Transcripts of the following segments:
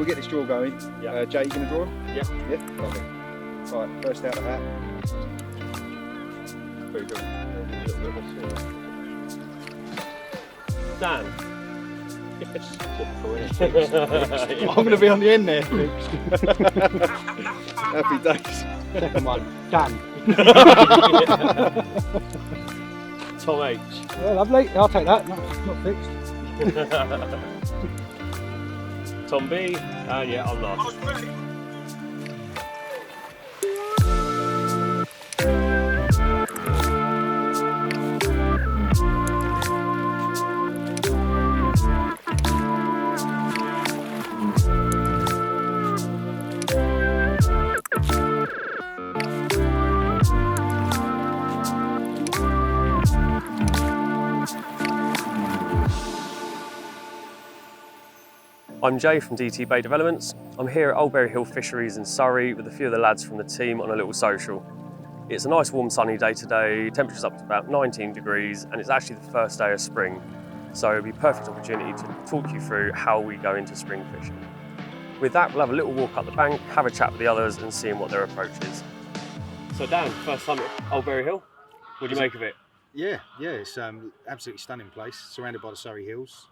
we'll get this draw going. Yeah. Jay, you going to draw him? Yeah. Yeah, lovely. Right, first out of that. Very good. A little bit more sweet. Dan. It's typical, isn't it? I'm going to be on the end there. Happy days. Second one, Dan. Tom H. Yeah, lovely. I'll take that. Not fixed. Tom B. And yeah, I'm last. I'm Jay from DT Bay Developments. I'm here at Oldbury Hill Fisheries in Surrey with a few of the lads from the team on a little social. It's a nice warm sunny day today, temperature's up to about 19 degrees and it's actually the first day of spring. So it'll be a perfect opportunity to talk you through how we go into spring fishing. With that, we'll have a little walk up the bank, have a chat with the others and see what their approach is. So Dan, first time at Oldbury Hill, what do you make of it? Yeah, it's absolutely stunning place, surrounded by the Surrey Hills.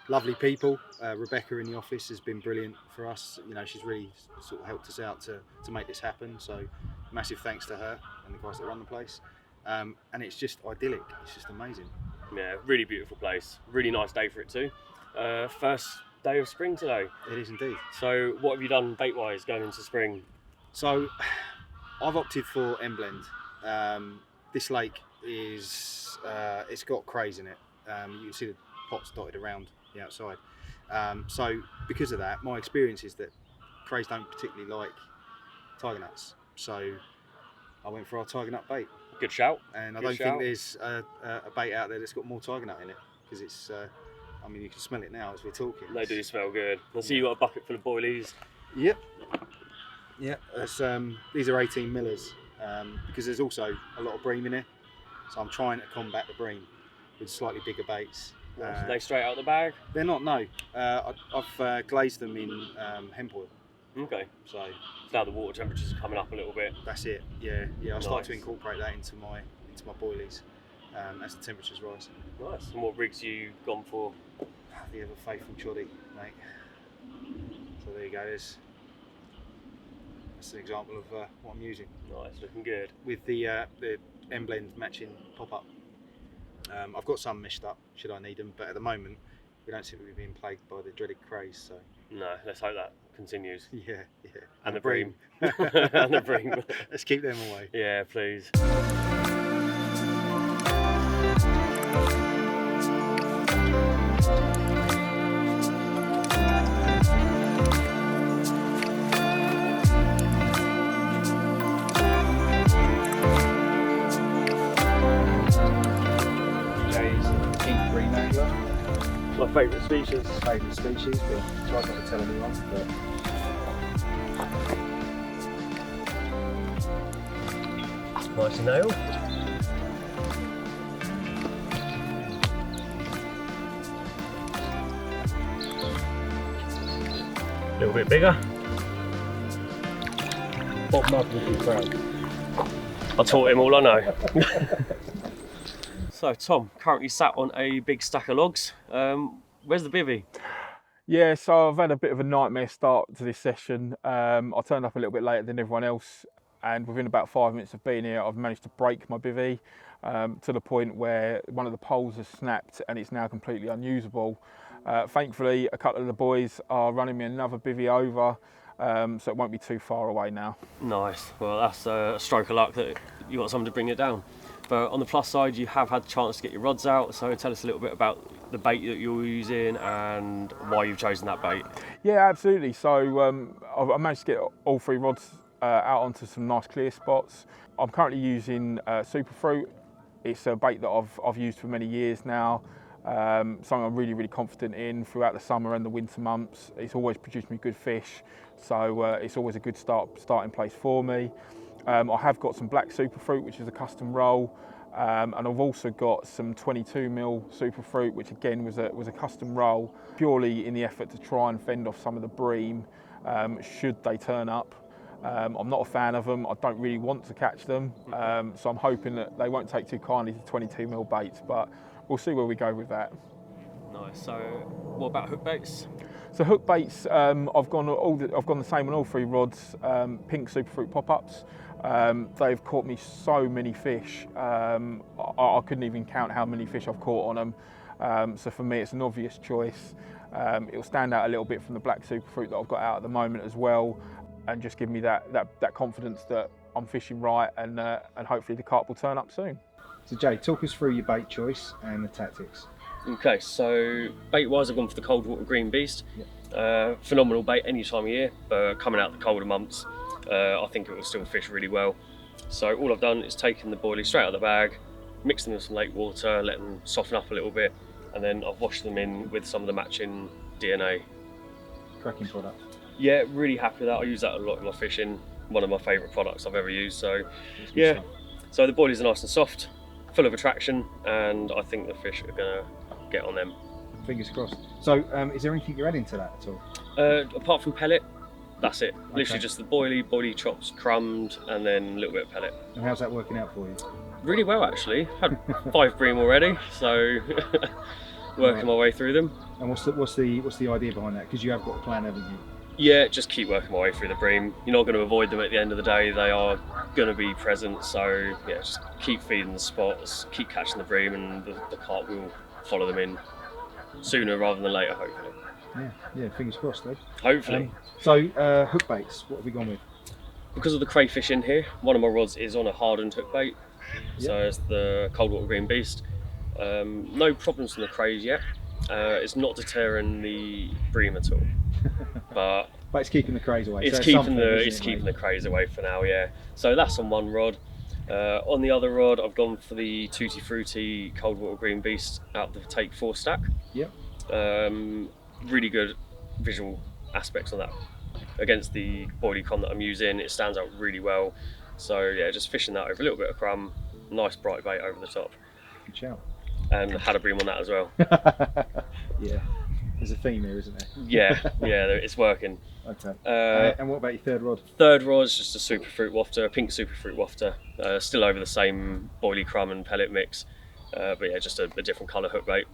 Lovely people. Rebecca in the office has been brilliant for us. You know, she's really sort of helped us out to make this happen. So massive thanks to her and the guys that run the place. And it's just idyllic. It's just amazing. Yeah, really beautiful place. Really nice day for it too. First day of spring today. It is indeed. So what have you done bait-wise going into spring? So I've opted for Emblend. This lake is, it's got crays in it. You can see the pots dotted around the outside. So because of that, my experience is that crays don't particularly like tiger nuts. So I went for our tiger nut bait. Good shout. And I Good don't shout. think there's a bait out there that's got more tiger nut in it, because it's, I mean, you can smell it now as we're talking. They do smell good. I see you got a bucket full of boilies. Yep. Yeah, that's, these are 18 millers, because there's also a lot of bream in here. So I'm trying to combat the bream with slightly bigger baits. Are they straight out the bag? They're not, no. I've glazed them in hemp oil. Okay. So Now the water temperatures are coming up a little bit. that's it. Yeah. I'll start to Nice. incorporate that into my boilies as the temperatures rise. Nice. And what rigs you gone for? The ever faithful choddy, mate. So there you go. That's an example of what I'm using Nice, looking good. with the Emblend matching pop-up. I've got some meshed up should I need them, but at the moment we don't seem to be being plagued by the dreaded craze. So No, let's hope that continues. yeah. And the bream. And the bream. Let's keep them away. Yeah, please. Jay's king green angler. My favourite species. Favourite species, but try not to tell anyone. But Nice nail. A little bit bigger. Bob Mudd would be proud. I taught him all I know. So Tom, currently sat on a big stack of logs. Where's the bivvy? Yeah, so I've had a bit of a nightmare start to this session. I turned up a little bit later than everyone else, and within about 5 minutes of being here, I've managed to break my bivvy to the point where one of the poles has snapped and it's now completely unusable. Thankfully, a couple of the boys are running me another bivvy over, so it won't be too far away now. Nice. Well, that's a stroke of luck that you got someone to bring it down. But on the plus side, you have had the chance to get your rods out. So tell us a little bit about the bait that you're using and why you've chosen that bait. Yeah, absolutely. So I managed to get all three rods out onto some nice clear spots. I'm currently using Superfruit. It's a bait that I've used for many years now. Something I'm really confident in throughout the summer and the winter months. It's always produced me good fish, so it's always a good starting place for me. I have got some black Superfruit, which is a custom roll. And I've also got some 22mm super fruit, which again was a custom roll, purely in the effort to try and fend off some of the bream should they turn up. I'm not a fan of them. I don't really want to catch them, so I'm hoping that they won't take too kindly to 22mm baits, but we'll see where we go with that. Nice. So, what about hook baits? So hook baits, I've gone the same on all 3 rods. Pink superfruit pop-ups. They've caught me so many fish. I couldn't even count how many fish I've caught on them. So for me, it's an obvious choice. It'll stand out a little bit from the black superfruit that I've got out at the moment as well, and just give me that confidence that I'm fishing right, and hopefully the carp will turn up soon. So Jay, talk us through your bait choice and the tactics. Okay, so bait-wise, I've gone for the cold water green beast. Yep. Phenomenal bait any time of year, but coming out the colder months, I think it will still fish really well. So all I've done is taken the boilies straight out of the bag, mixed them with some lake water, let them soften up a little bit, and then I've washed them in with some of the matching DNA. Cracking product. Yeah, really happy with that. I use that a lot in my fishing. One of my favourite products I've ever used. So It's good yeah, stuff. so the boilies are nice and soft, full of attraction, and I think the fish are gonna get on them. Fingers crossed. So is there anything you're adding to that at all? Apart from pellet, that's it. Literally Okay. just the boilie chops, crumbed, and then a little bit of pellet. And how's that working out for you? Really well, actually. Had 5 bream already, so working my way through them. And what's the idea behind that? Because you have got a plan, haven't you? Yeah, just keep working my way through the bream. You're not going to avoid them at the end of the day. They are going to be present, so yeah, just keep feeding the spots, keep catching the bream, and the carp will follow them in sooner rather than later, hopefully. Yeah, fingers crossed though. Hopefully. So hook baits, what have we gone with? Because of the crayfish in here, one of my rods is on a hardened hook bait, so it's the cold water green beast. No problems from the crays yet. It's not deterring the bream at all, but it's keeping the crays away. it's So keeping something, the crays away for now. Yeah. So that's on one rod. On the other rod, I've gone for the Tutti Frutti cold water green beast out of the Take 4 stack. Yep. Really good visual aspects on that against the boilie con that I'm using. It stands out really well. So yeah, just fishing that over a little bit of crumb, nice bright bait over the top, Good shout. and had a bream on that as well. Yeah, there's a theme here, isn't there? Yeah, it's working. Okay. And what about your third rod? Third rod is just a super fruit wafter, a pink super fruit wafter, still over the same boilie crumb and pellet mix, but yeah, just a different colour hook bait.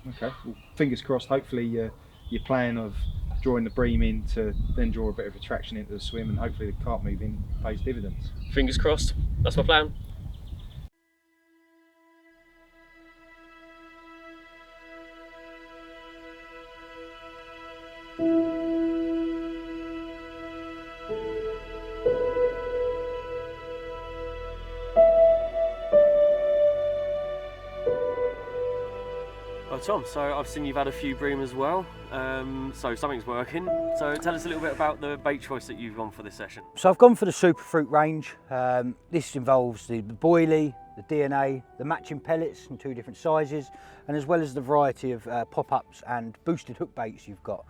Okay. Well, fingers crossed. Hopefully, your plan of drawing the bream in to then draw a bit of attraction into the swim, and hopefully the carp moving pays dividends. Fingers crossed. That's my plan. Well, Tom, so I've seen you've had a few bream as well, so something's working. So tell us a little bit about the bait choice that you've gone for this session. So I've gone for the superfruit range. This involves the boilie, the DNA, the matching pellets in 2 different sizes, and as well as the variety of pop-ups and boosted hook baits you've got.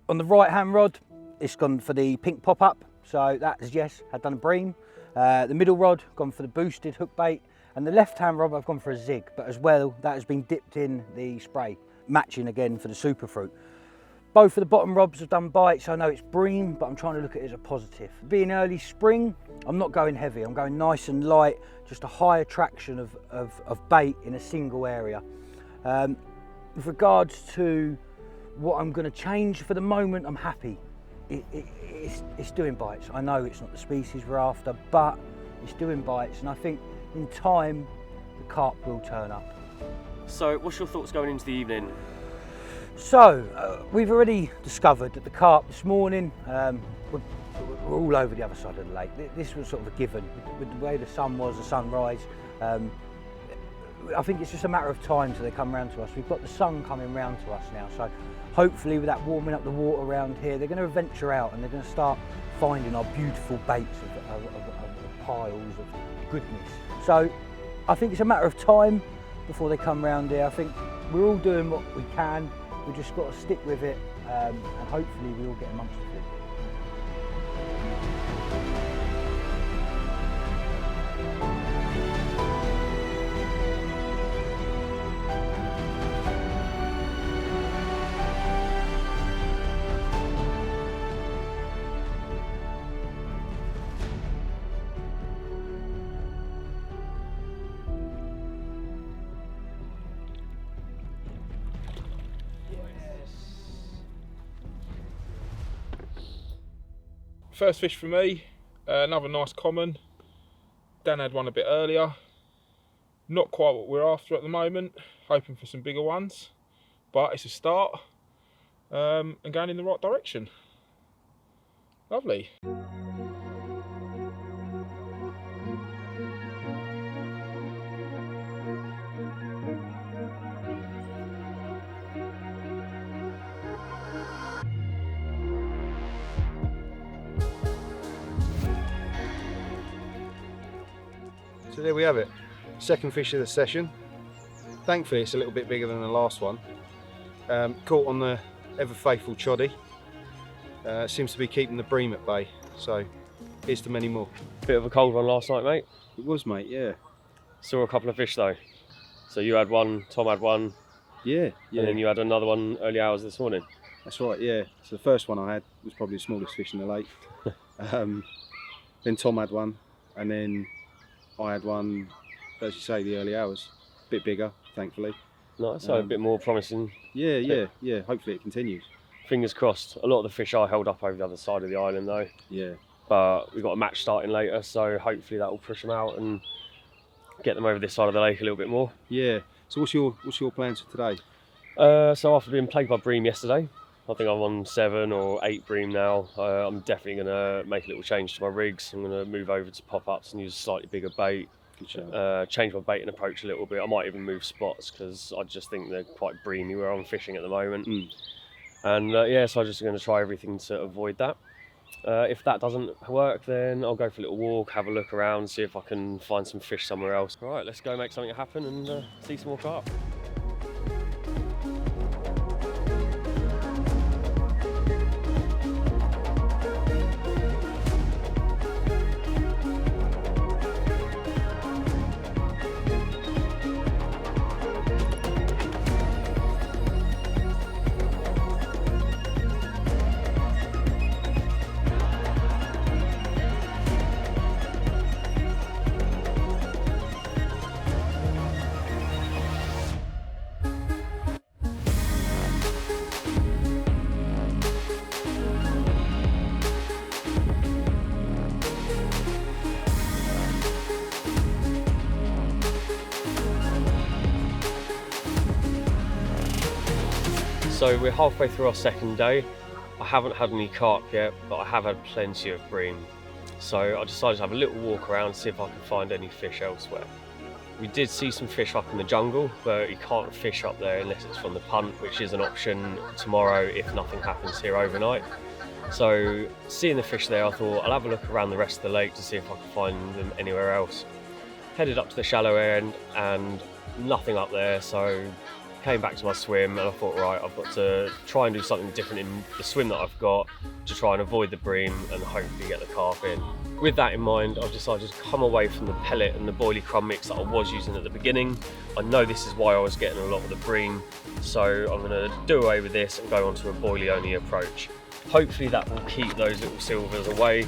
On the right hand rod, it's gone for the pink pop-up, so that is, yes, had done a bream. The middle rod, gone for the boosted hook bait, and the left hand rod I've gone for a zig, but as well that has been dipped in the spray, matching again for the superfruit. Both of the bottom rods have done bites. I know it's bream, but I'm trying to look at it as a positive. Being early spring, I'm not going heavy, I'm going nice and light, just a high attraction of bait in a single area. With regards to what I'm going to change, for the moment I'm happy. It's doing bites. I know it's not the species we're after, but it's doing bites, and I think in time the carp will turn up. So what's your thoughts going into the evening? So we've already discovered that the carp this morning were all over the other side of the lake. This was sort of a given with the way the sun was, the sunrise. I think it's just a matter of time till they come round to us. We've got the sun coming round to us now, so hopefully with that warming up the water around here, they're going to venture out and they're going to start finding our beautiful baits of piles of goodness. So I think it's a matter of time before they come round here. I think we're all doing what we can. We've just got to stick with it, and hopefully we all get amongst the food. First fish for me, another nice common. Dan had one a bit earlier. Not quite what we're after at the moment, hoping for some bigger ones, but it's a start and going in the right direction. Lovely. So there we have it, second fish of the session. Thankfully it's a little bit bigger than the last one. Caught on the ever faithful choddy. Seems to be keeping the bream at bay, so here's to many more. Bit of a cold one last night, mate. It was, mate, yeah. Saw a couple of fish though. So you had one, Tom had one, Yeah, and then you had another one early hours this morning. that's right, yeah. So the first one I had was probably the smallest fish in the lake. Then Tom had one, and then I had one, as you say, the early hours. A bit bigger, thankfully. Nice, so a bit more promising. Yeah. Hopefully it continues. Fingers crossed. A lot of the fish are held up over the other side of the island though. Yeah. But we've got a match starting later, so hopefully that will push them out and get them over this side of the lake a little bit more. Yeah. So what's your plans for today? So after being plagued by bream yesterday, I think I'm on 7 or 8 bream now. I'm definitely going to make a little change to my rigs. I'm going to move over to pop-ups and use a slightly bigger bait. Good shout. Change my baiting approach a little bit. I might even move spots because I just think they're quite breamy where I'm fishing at the moment. And yeah, so I'm just going to try everything to avoid that. If that doesn't work, then I'll go for a little walk, have a look around, see if I can find some fish somewhere else. Right, let's go make something happen and see some more carp. So we're halfway through our second day. I haven't had any carp yet, but I have had plenty of bream. So I decided to have a little walk around, see if I can find any fish elsewhere. We did see some fish up in the jungle, but you can't fish up there unless it's from the punt, which is an option tomorrow if nothing happens here overnight. So seeing the fish there, I thought I'll have a look around the rest of the lake to see if I can find them anywhere else. Headed up to the shallow end and nothing up there, so came back to my swim and I thought, right, I've got to try and do something different in the swim that I've got to try and avoid the bream and hopefully get the carp in. With that in mind, I've decided to come away from the pellet and the boilie crumb mix that I was using at the beginning. I know this is why I was getting a lot of the bream, so I'm going to do away with this and go on to a boilie only approach. Hopefully that will keep those little silvers away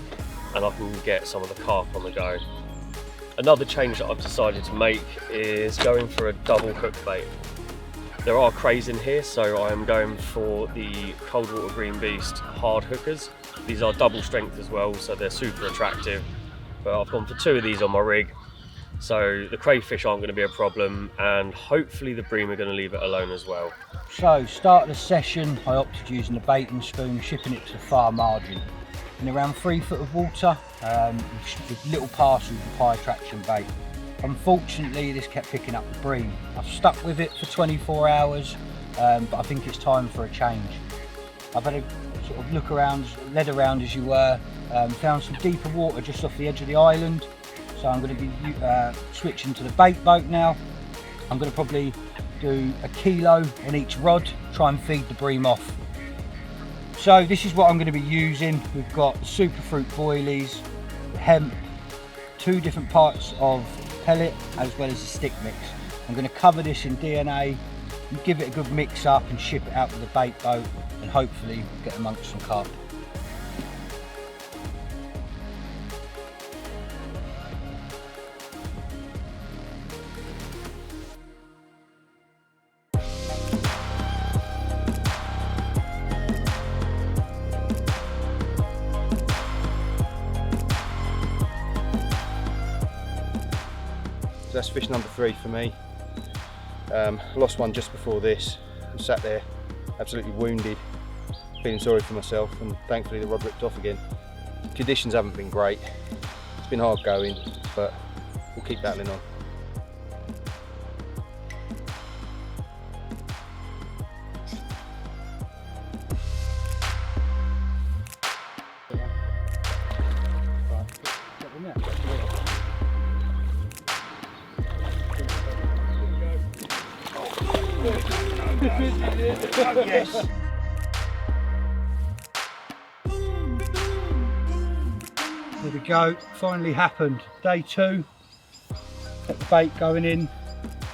and I can get some of the carp on the go. Another change that I've decided to make is going for a double hook bait. There are crays in here, so I am going for the Cold Water Green Beast hard hookers. These are double strength as well, so they're super attractive. But I've gone for 2 of these on my rig, so the crayfish aren't going to be a problem, and hopefully the bream are going to leave it alone as well. So, start of the session, I opted using the baiting spoon, shipping it to the far margin. In around 3 foot of water, with little parcels of high attraction bait. Unfortunately, this kept picking up the bream. I've stuck with it for 24 hours, but I think it's time for a change. I've had a sort of look around, led around as you were, found some deeper water just off the edge of the island. So I'm going to be switching to the bait boat now. I'm going to probably do a kilo on each rod, try and feed the bream off. So this is what I'm going to be using. We've got superfruit boilies, hemp, 2 different parts of pellet as well as a stick mix. I'm going to cover this in DNA and give it a good mix up and ship it out with the bait boat and hopefully get amongst some carp. that's fish number 3 for me. Lost one just before this. I sat there absolutely wounded, feeling sorry for myself, and thankfully the rod ripped off again. Conditions haven't been great. It's been hard going, but we'll keep battling on. Yes. There we go, finally happened. Day 2, got the bait going in,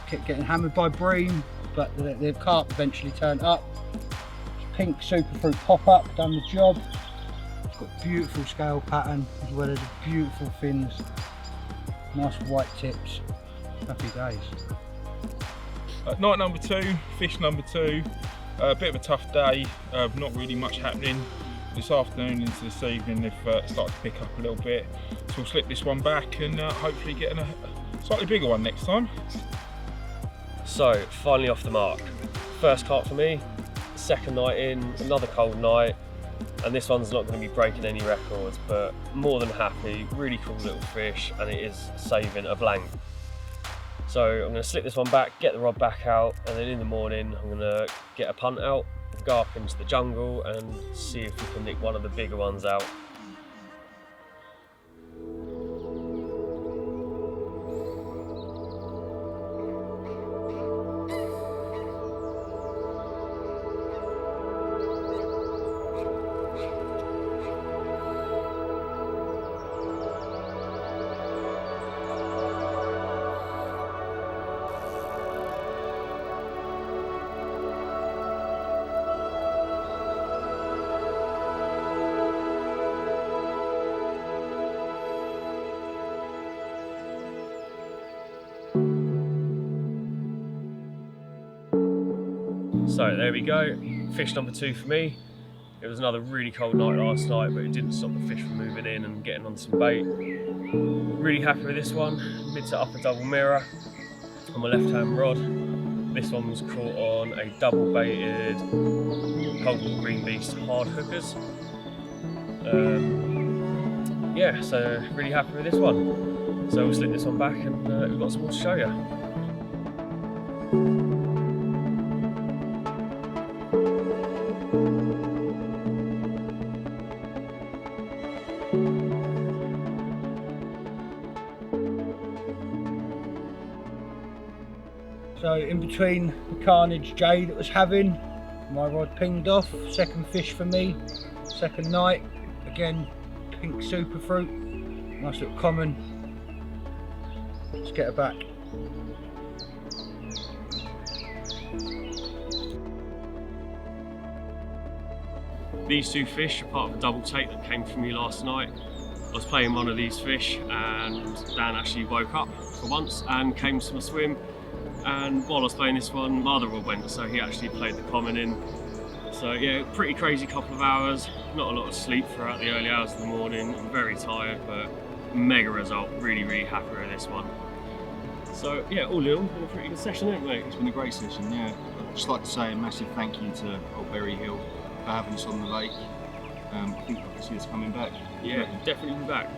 kept getting hammered by bream, but the carp eventually turned up. Pink superfruit pop-up, done the job. It's got beautiful scale pattern as well as beautiful fins. Nice white tips, happy days. Night number 2, fish number 2. A bit of a tough day, not really much happening. This afternoon into this evening they've started to pick up a little bit. So we'll slip this one back and hopefully get a slightly bigger one next time. So, finally off the mark. First carp for me, second night in, another cold night, and this one's not going to be breaking any records, but more than happy, really cool little fish, and it is saving a blank. So I'm going to slip this one back, get the rod back out, and then in the morning I'm going to get a punt out, go up into the jungle and see if we can nick one of the bigger ones out. So there we go, fish number 2 for me. It was another really cold night last night, but it didn't stop the fish from moving in and getting on some bait. Really happy with this one. Mid to upper double mirror on my left hand rod. This one was caught on a double baited cold water green beast hard hookers. Yeah, so really happy with this one. So we'll slip this one back and we've got some more to show you. So in between the carnage Jay that was having, my rod pinged off, second fish for me, second night, again pink superfruit, nice little common. Let's get her back. These 2 fish are part of a double take that came from me last night. I was playing one of these fish and Dan actually woke up for once and came to my swim, and while I was playing this one my other rod went, so he actually played the common in. So yeah, pretty crazy couple of hours, not a lot of sleep throughout the early hours of the morning. I'm very tired, but mega result, really happy with this one. So yeah, all in all, been a pretty good session, hasn't it, mate? It's been a great session, yeah. I'd just like to say a massive thank you to Old Berry Hill for having us on the lake. I think I can see us coming back. Yeah, definitely be back.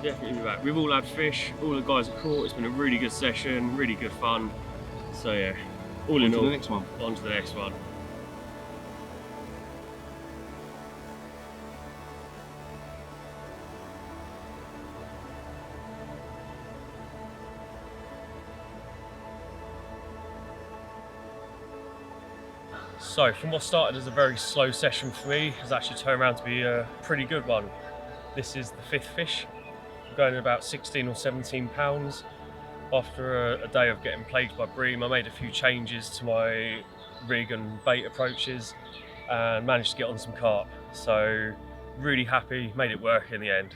Definitely be back. We've all had fish, all the guys are caught. It's been a really good session, really good fun. So yeah, all in all, on to the next one. On to the next one. So from what started as a very slow session for me, has actually turned around to be a pretty good one. This is the 5th fish. I'm going at about 16 or 17 pounds. After a day of getting plagued by bream, I made a few changes to my rig and bait approaches and managed to get on some carp. So really happy, made it work in the end.